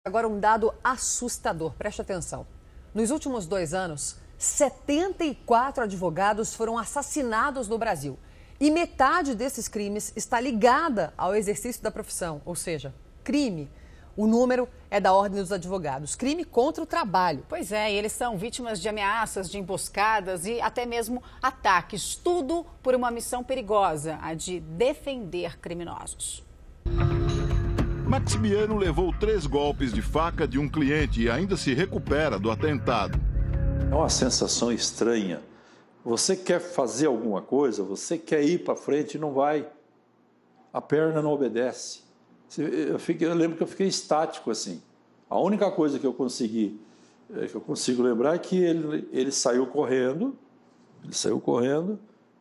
Agora um dado assustador, preste atenção. Nos últimos 2 anos, 74 advogados foram assassinados no Brasil. E metade desses crimes está ligada ao exercício da profissão, ou seja, crime. O número é da Ordem dos Advogados, crime contra o trabalho. Pois é, e eles são vítimas de ameaças, de emboscadas e até mesmo ataques. Tudo por uma missão perigosa, a de defender criminosos. Maximiano levou 3 golpes de faca de um cliente e ainda se recupera do atentado. É uma sensação estranha. Você quer fazer alguma coisa, você quer ir para frente e não vai. A perna não obedece. Eu lembro que eu fiquei estático assim. A única coisa que eu consigo lembrar é que ele saiu correndo.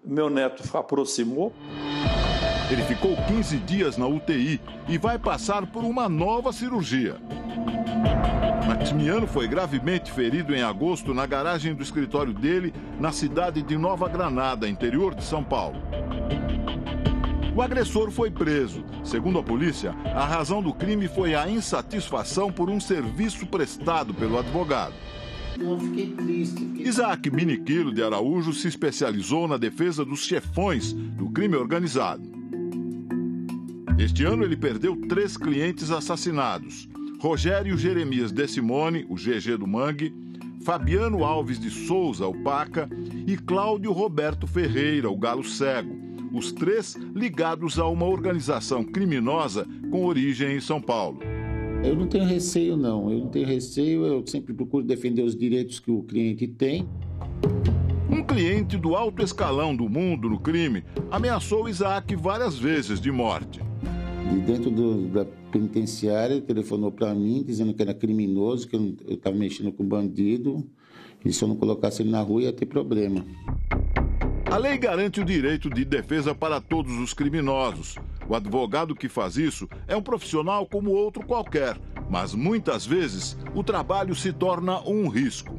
Meu neto aproximou. Ele ficou 15 dias na UTI e vai passar por uma nova cirurgia. Maximiano foi gravemente ferido em agosto na garagem do escritório dele, na cidade de Nova Granada, interior de São Paulo. O agressor foi preso. Segundo a polícia, a razão do crime foi a insatisfação por um serviço prestado pelo advogado. Eu fiquei triste. Isaac Miniquilo de Araújo se especializou na defesa dos chefões do crime organizado. Este ano ele perdeu 3 clientes assassinados: Rogério Jeremias de Simone, o GG do Mangue, Fabiano Alves de Souza, o Paca, e Cláudio Roberto Ferreira, o Galo Cego, os 3 ligados a uma organização criminosa com origem em São Paulo. Eu não tenho receio, não. Eu sempre procuro defender os direitos que o cliente tem. Um cliente do alto escalão do mundo no crime ameaçou Isaac várias vezes de morte. De dentro da penitenciária, ele telefonou para mim, dizendo que era criminoso, que eu estava mexendo com bandido, e se eu não colocasse ele na rua ia ter problema. A lei garante o direito de defesa para todos os criminosos. O advogado que faz isso é um profissional como outro qualquer, mas muitas vezes o trabalho se torna um risco.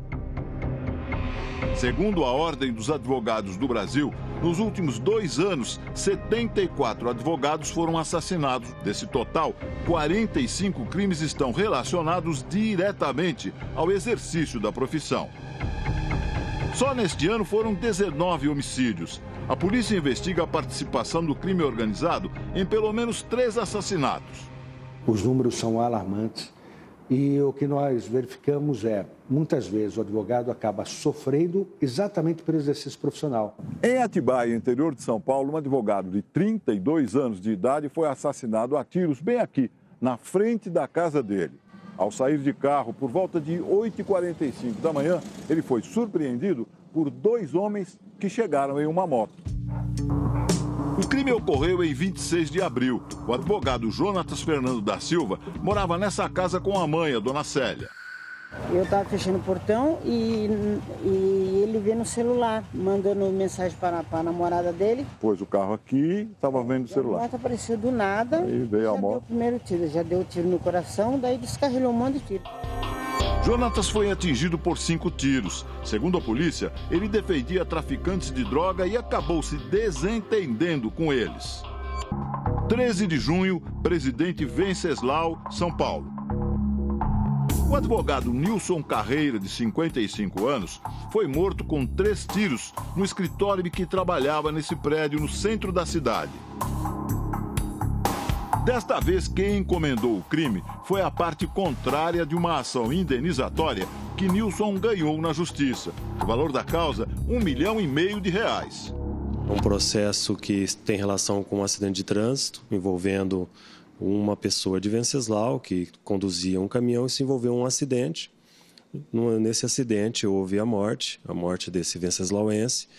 Segundo a Ordem dos Advogados do Brasil, nos últimos 2 anos, 74 advogados foram assassinados. Desse total, 45 crimes estão relacionados diretamente ao exercício da profissão. Só neste ano foram 19 homicídios. A polícia investiga a participação do crime organizado em pelo menos 3 assassinatos. Os números são alarmantes e o que nós verificamos é, muitas vezes, o advogado acaba sofrendo exatamente pelo exercício profissional. Em Atibaia, interior de São Paulo, um advogado de 32 anos de idade foi assassinado a tiros bem aqui, na frente da casa dele. Ao sair de carro, por volta de 8h45 da manhã, ele foi surpreendido por 2 homens que chegaram em uma moto. O crime ocorreu em 26 de abril. O advogado Jonatas Fernando da Silva morava nessa casa com a mãe, a dona Célia. Eu estava fechando o portão e ele veio no celular, mandando mensagem para a namorada dele. Pôs o carro aqui, estava vendo o celular. A moto apareceu do nada, aí veio a moto. deu o primeiro tiro, já deu tiro no coração, daí descarrilhou um monte de tiro. Jonatas foi atingido por 5 tiros. Segundo a polícia, ele defendia traficantes de droga e acabou se desentendendo com eles. 13 de junho, Presidente Venceslau, São Paulo. O advogado Nilson Carreira, de 55 anos, foi morto com 3 tiros no escritório em que trabalhava nesse prédio no centro da cidade. Desta vez, quem encomendou o crime foi a parte contrária de uma ação indenizatória que Nilson ganhou na justiça. O valor da causa, R$1,5 milhão. Um processo que tem relação com um acidente de trânsito envolvendo uma pessoa de Venceslau que conduzia um caminhão e se envolveu em um acidente. Nesse acidente houve a morte desse venceslauense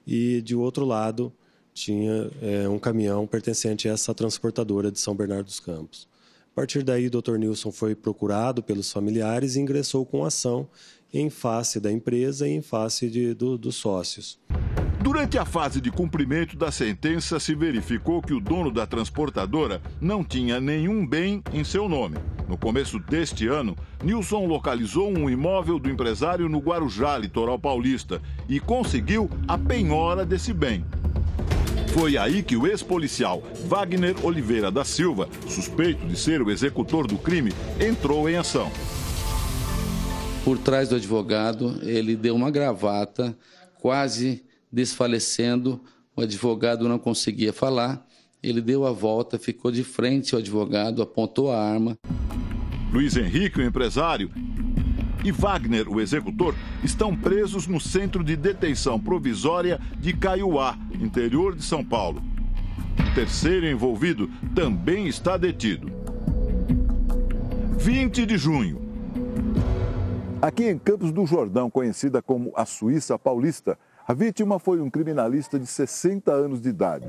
e, de outro lado, tinha um caminhão pertencente a essa transportadora de São Bernardo dos Campos. A partir daí, o Dr. Nilson foi procurado pelos familiares e ingressou com ação em face da empresa e em face dos sócios. Durante a fase de cumprimento da sentença, se verificou que o dono da transportadora não tinha nenhum bem em seu nome. No começo deste ano, Nilson localizou um imóvel do empresário no Guarujá, litoral paulista, e conseguiu a penhora desse bem. Foi aí que o ex-policial Wagner Oliveira da Silva, suspeito de ser o executor do crime, entrou em ação. Por trás do advogado, ele deu uma gravata, quase desfalecendo. O advogado não conseguia falar. Ele deu a volta, ficou de frente ao advogado, apontou a arma. Luiz Henrique, o empresário, e Wagner, o executor, estão presos no Centro de Detenção Provisória de Caiuá, interior de São Paulo. O terceiro envolvido também está detido. 20 de junho. Aqui em Campos do Jordão, conhecida como a Suíça Paulista, a vítima foi um criminalista de 60 anos de idade.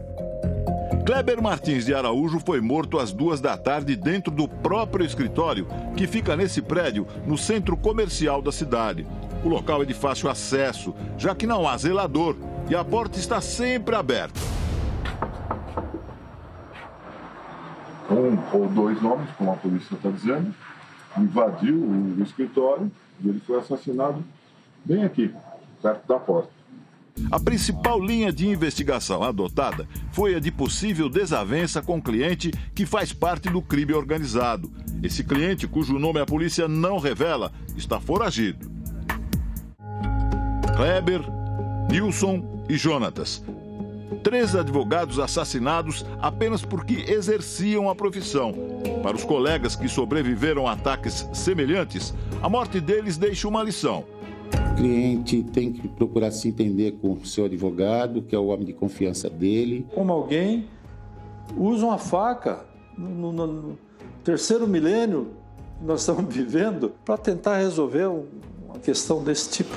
Kleber Martins de Araújo foi morto às 2 da tarde dentro do próprio escritório, que fica nesse prédio, no centro comercial da cidade. O local é de fácil acesso, já que não há zelador e a porta está sempre aberta. Um ou dois homens, como a polícia está dizendo, invadiu o escritório e ele foi assassinado bem aqui, perto da porta. A principal linha de investigação adotada foi a de possível desavença com cliente que faz parte do crime organizado. Esse cliente, cujo nome a polícia não revela, está foragido. Kleber, Nilson e Jonatas. 3 advogados assassinados apenas porque exerciam a profissão. Para os colegas que sobreviveram a ataques semelhantes, a morte deles deixa uma lição. O cliente tem que procurar se entender com o seu advogado, que é o homem de confiança dele. Como alguém usa uma faca no terceiro milênio que nós estamos vivendo para tentar resolver uma questão desse tipo.